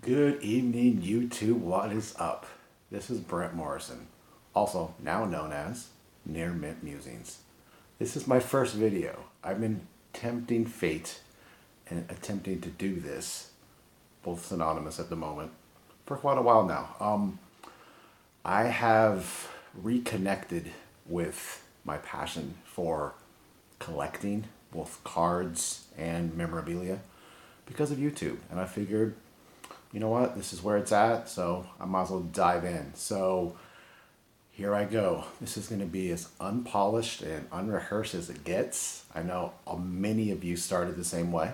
Good evening, YouTube. What is up? This is Brent Morrison, also now known as Near Mint Musings. This is my first video. I've been tempting fate and attempting to do this, both synonymous at the moment, for quite a while now. I have reconnected with my passion for collecting both cards and memorabilia because of YouTube, and I figured, you know what, this is where it's at, so I might as well dive in. So here I go. This is going to be as unpolished and unrehearsed as it gets. I know many of you started the same way,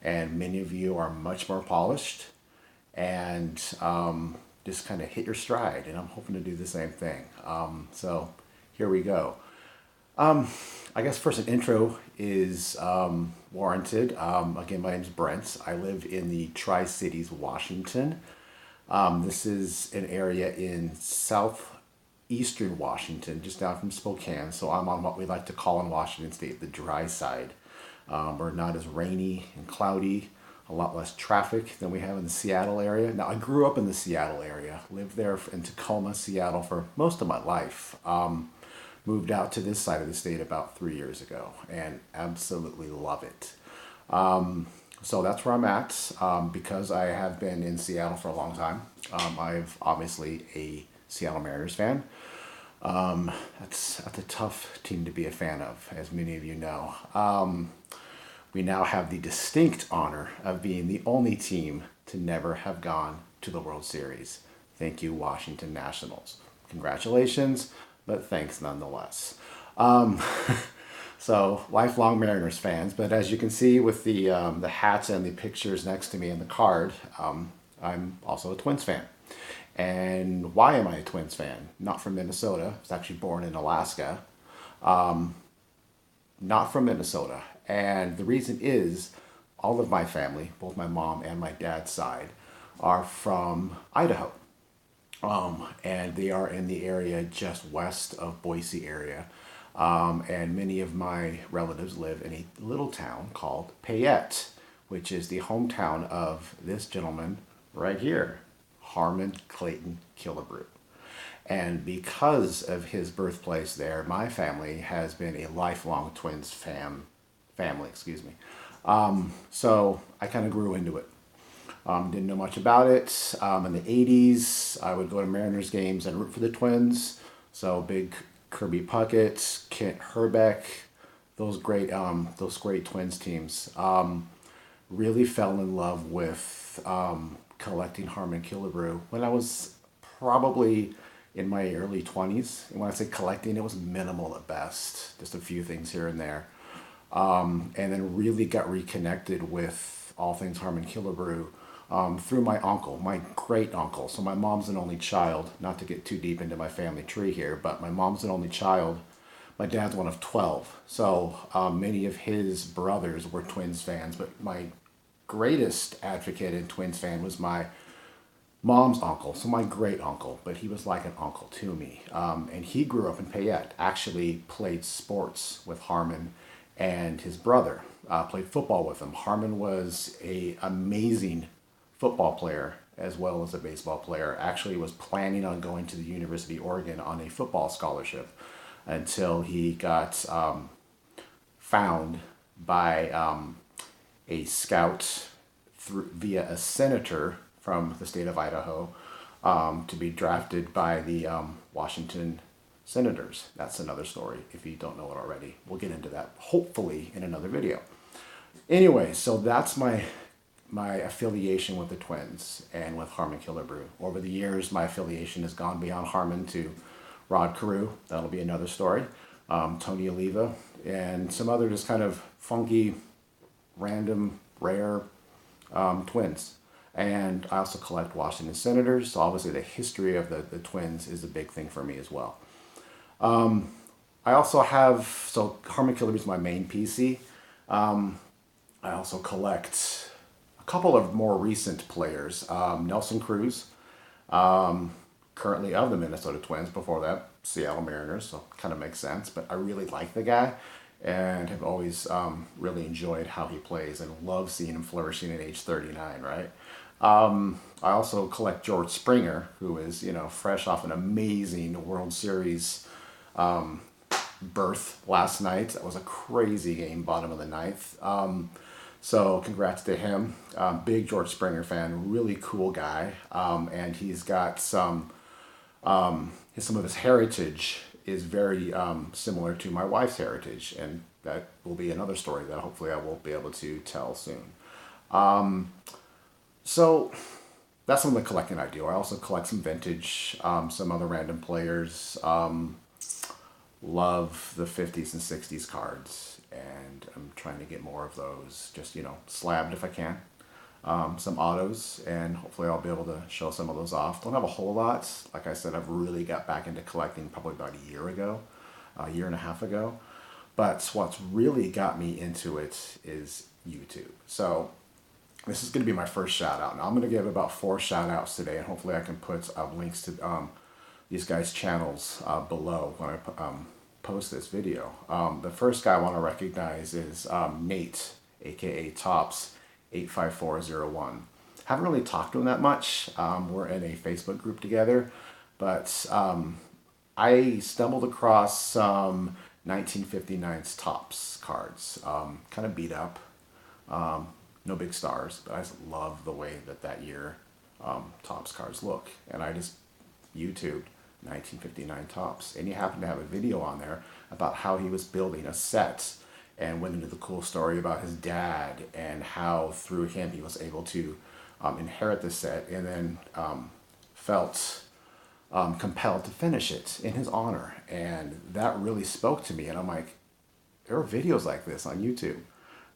and many of you are much more polished and just kind of hit your stride, and I'm hoping to do the same thing. So here we go. I guess first an intro is warranted. Again, my name is Brent. I live in the Tri-Cities, Washington. This is an area in southeastern Washington, just down from Spokane. So I'm on what we like to call in Washington State the dry side. We're not as rainy and cloudy, a lot less traffic than we have in the Seattle area. Now, I grew up in the Seattle area, lived there in Tacoma, Seattle for most of my life. Moved out to this side of the state about 3 years ago and absolutely love it. So that's where I'm at because I have been in Seattle for a long time. I've obviously a Seattle Mariners fan. That's a tough team to be a fan of, as many of you know. We now have the distinct honor of being the only team to never have gone to the World Series. Thank you, Washington Nationals. Congratulations, but thanks nonetheless. So lifelong Mariners fans, but as you can see with the hats and the pictures next to me in the card, I'm also a Twins fan. And why am I a Twins fan? Not from Minnesota. I was actually born in Alaska. Not from Minnesota. And the reason is all of my family, both my mom and my dad's side, are from Idaho. And they are in the area just west of Boise area. And many of my relatives live in a little town called Payette, which is the hometown of this gentleman right here, Harmon Clayton Killebrew. And because of his birthplace there, my family has been a lifelong Twins family. So I kind of grew into it. Didn't know much about it. In the 80s, I would go to Mariners games and root for the Twins. So big Kirby Puckett, Kent Herbeck, those great Twins teams. Really fell in love with collecting Harmon Killebrew when I was probably in my early 20s. And when I say collecting, it was minimal at best, just a few things here and there. And then really got reconnected with all things Harmon Killebrew through my uncle, my great uncle. So my mom's an only child, not to get too deep into my family tree here, but my mom's an only child. My dad's one of 12. So many of his brothers were Twins fans, but my greatest advocate and Twins fan was my mom's uncle, so my great uncle, but he was like an uncle to me. And he grew up in Payette, actually played sports with Harmon and his brother, played football with him. Harmon was an amazing football player as well as a baseball player. Actually was planning on going to the University of Oregon on a football scholarship until he got found by a scout via a senator from the state of Idaho to be drafted by the Washington Senators. That's another story if you don't know it already. We'll get into that hopefully in another video. Anyway, so that's my affiliation with the Twins and with Harmon Killebrew. Over the years, my affiliation has gone beyond Harmon to Rod Carew. That'll be another story. Tony Oliva and some other just kind of funky, random, rare Twins. And I also collect Washington Senators. So obviously the history of the Twins is a big thing for me as well. I also have, so Harmon Killebrew is my main PC. I also collect a couple of more recent players. Nelson Cruz, currently of the Minnesota Twins, before that Seattle Mariners, so kind of makes sense. But I really like the guy and have always really enjoyed how he plays and love seeing him flourishing at age 39, right? I also collect George Springer, who is, fresh off an amazing World Series berth last night. That was a crazy game, bottom of the ninth. So congrats to him. Big George Springer fan, really cool guy. And he's got some of his heritage is very similar to my wife's heritage. And that will be another story that hopefully I will be able to tell soon. So that's some of the collecting I do. I also collect some vintage, some other random players. Love the 50s and 60s cards, and I'm trying to get more of those, just, slabbed if I can. Some autos, and hopefully I'll be able to show some of those off. Don't have a whole lot. Like I said, I've really got back into collecting probably about a year ago, a year and a half ago. But what's really got me into it is YouTube. So this is going to be my first shout out. Now I'm going to give about 4 shout outs today, and hopefully I can put links to these guys' channels below when I post this video. The first guy I want to recognize is Nate, aka Tops 85401. Haven't really talked to him that much. We're in a Facebook group together, but I stumbled across some 1959's Tops cards, kind of beat up. No big stars, but I just love the way that year Tops cards look. And I just YouTubed 1959 Tops, and he happened to have a video on there about how he was building a set, and went into the cool story about his dad and how through him he was able to inherit the set, and then felt compelled to finish it in his honor. And that really spoke to me, and I'm like, there are videos like this on YouTube.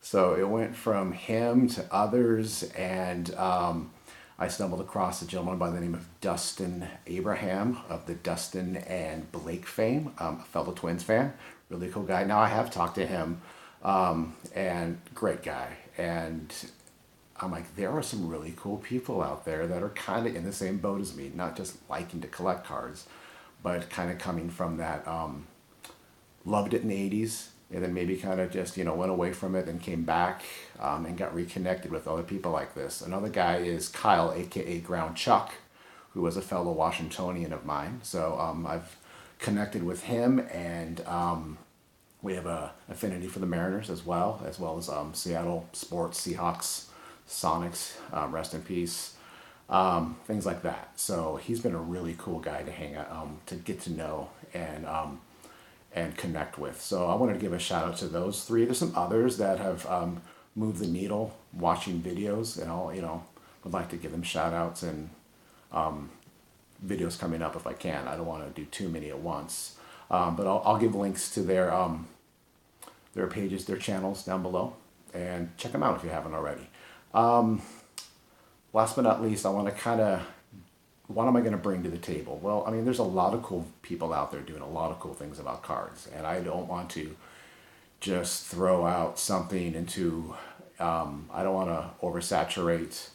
So it went from him to others, and I stumbled across a gentleman by the name of Dustin Abraham of the Dustin and Blake fame, a fellow Twins fan, really cool guy. Now I have talked to him, and great guy. And I'm like, there are some really cool people out there that are kind of in the same boat as me, not just liking to collect cards, but kind of coming from that, loved it in the 80s, and then maybe kind of just, went away from it and came back and got reconnected with other people like this. Another guy is Kyle, aka Ground Chuck, who was a fellow Washingtonian of mine. So I've connected with him, and we have a affinity for the Mariners as well as Seattle sports, Seahawks, Sonics, rest in peace, things like that. So he's been a really cool guy to hang out, to get to know, and connect with. So I wanted to give a shout out to those 3. There's some others that have moved the needle watching videos, and I'll, would like to give them shout outs and videos coming up if I can. I don't want to do too many at once. But I'll give links to their pages, their channels down below, and check them out if you haven't already. Last but not least, I want to what am I going to bring to the table? Well, I mean, there's a lot of cool people out there doing a lot of cool things about cards, and I don't want to just throw out something into, I don't want to oversaturate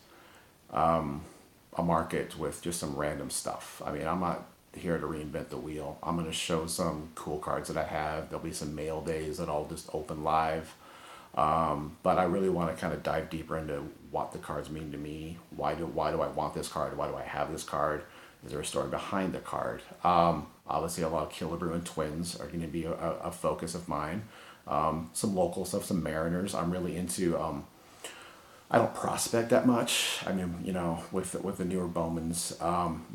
a market with just some random stuff. I mean, I'm not here to reinvent the wheel. I'm going to show some cool cards that I have. There'll be some mail days that I'll just open live. But I really want to kind of dive deeper into what the cards mean to me. Why do I want this card? Why do I have this card? Is there a story behind the card? Obviously, a lot of Killebrew and Twins are going to be a focus of mine. Some local stuff, some Mariners. I'm really into. I don't prospect that much. I mean, with the newer Bowmans,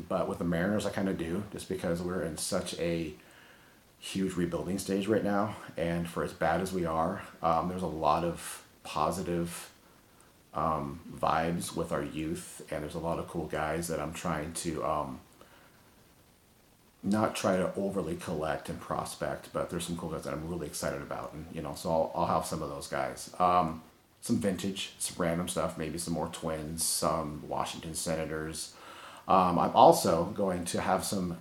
but with the Mariners, I kind of do, just because we're in such a huge rebuilding stage right now, and for as bad as we are, there's a lot of positive vibes with our youth, and there's a lot of cool guys that I'm trying to not try to overly collect and prospect, but there's some cool guys that I'm really excited about, and so I'll have some of those guys. Some vintage, some random stuff, maybe some more Twins, some Washington Senators. I'm also going to have some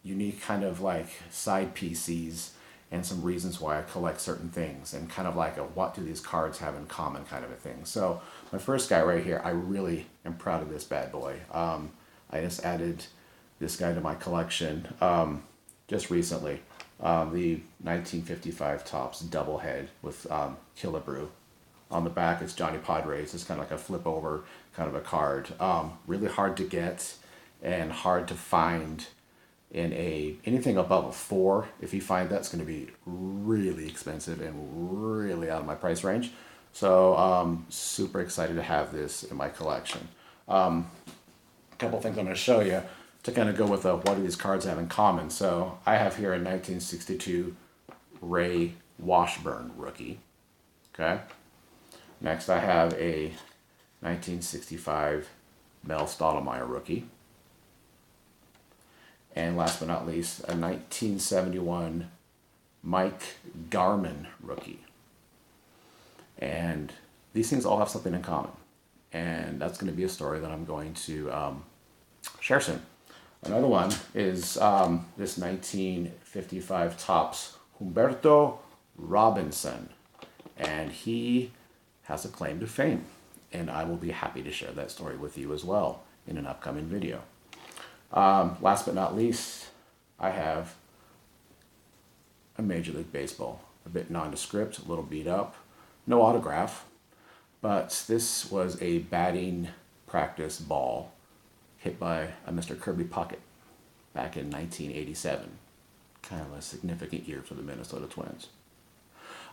unique kind of like side PCs and some reasons why I collect certain things, and kind of like a what do these cards have in common kind of a thing. So my first guy right here, I really am proud of this bad boy. I just added this guy to my collection just recently. The 1955 Topps double head with Killebrew On the back, it's Johnny Padres. It's kind of like a flip over kind of a card. Really hard to get and hard to find in anything above a 4. If you find that's going to be really expensive and really out of my price range. So super excited to have this in my collection. A couple things I'm going to show you to kind of go with what do these cards have in common. So I have here a 1962 Ray Washburn rookie. Okay. Next I have a 1965 Mel Stottlemyre rookie. And last but not least, a 1971 Mike Garman rookie. And these things all have something in common. And that's going to be a story that I'm going to share soon. Another one is this 1955 Topps Humberto Robinson. And he has a claim to fame. And I will be happy to share that story with you as well in an upcoming video. Last but not least, I have a Major League Baseball. A bit nondescript, a little beat up. No autograph. But this was a batting practice ball hit by a Mr. Kirby Puckett back in 1987. Kind of a significant year for the Minnesota Twins.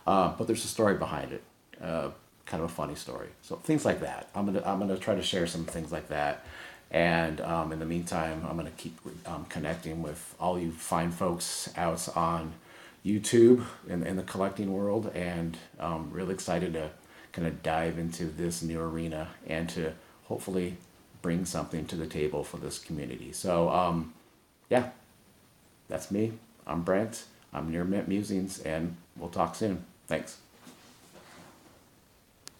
But there's a story behind it. Kind of a funny story. So things like that. I'm gonna try to share some things like that. And in the meantime, I'm gonna keep connecting with all you fine folks out on YouTube in the collecting world, and really excited to kind of dive into this new arena and to hopefully bring something to the table for this community. So yeah, that's me. I'm Brent. I'm Near Mint Musings, and we'll talk soon. Thanks.